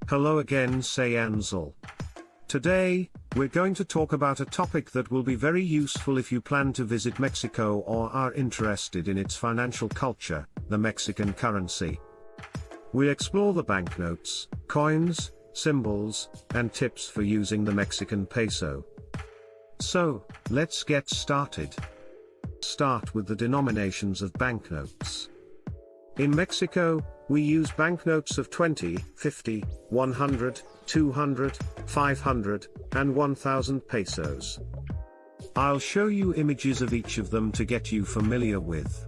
Hello again, say Ansel. Today, we're going to talk about a topic that will be very useful if you plan to visit Mexico or are interested in its financial culture, the Mexican currency. We explore the banknotes, coins, symbols, and tips for using the Mexican peso. So, let's get started. Start with the denominations of banknotes. In Mexico, we use banknotes of 20, 50, 100, 200, 500, and 1000 pesos. I'll show you images of each of them to get you familiar with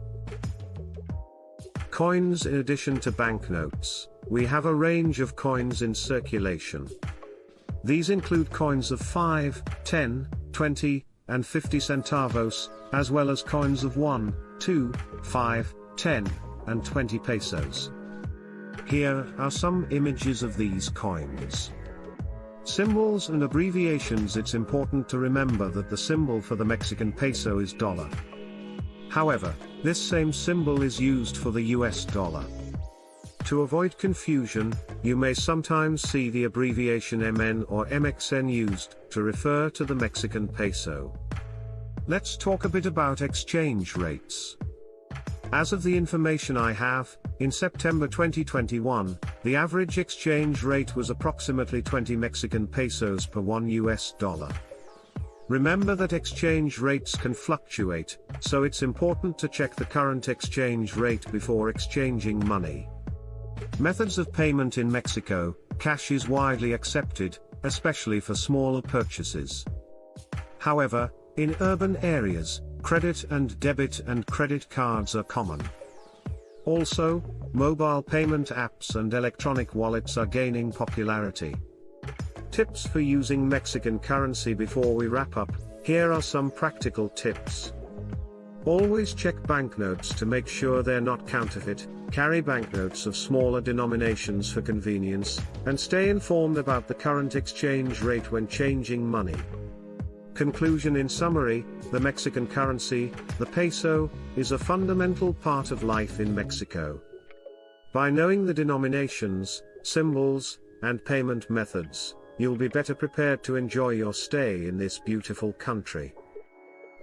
coins. In addition to banknotes, we have a range of coins in circulation. These include coins of 5, 10, 20, and 50 centavos, as well as coins of 1, 2, 5, 10, and 20 pesos. Here are some images of these coins. Symbols and abbreviations. It's important to remember that the symbol for the Mexican peso is dollar. However, this same symbol is used for the US dollar. To avoid confusion, you may sometimes see the abbreviation MN or MXN used to refer to the Mexican peso. Let's talk a bit about exchange rates. As of the information I have, in September 2021, the average exchange rate was approximately 20 Mexican pesos per $1 US. Remember that exchange rates can fluctuate, so it's important to check the current exchange rate before exchanging money. Methods of payment in Mexico. Cash is widely accepted, especially for smaller purchases. However, in urban areas, credit and debit and credit cards are common. Also, mobile payment apps and electronic wallets are gaining popularity. Tips for using Mexican currency. Before we wrap up, here are some practical tips. Always check banknotes to make sure they're not counterfeit, carry banknotes of smaller denominations for convenience, and stay informed about the current exchange rate when changing money. Conclusion. In summary, the Mexican currency, the peso, is a fundamental part of life in Mexico. By knowing the denominations, symbols, and payment methods, you'll be better prepared to enjoy your stay in this beautiful country.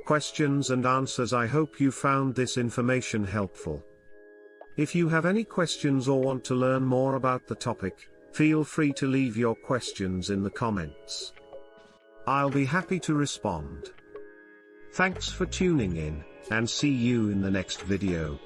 Questions and answers. I hope you found this information helpful. If you have any questions or want to learn more about the topic, feel free to leave your questions in the comments. I'll be happy to respond. Thanks for tuning in, and see you in the next video.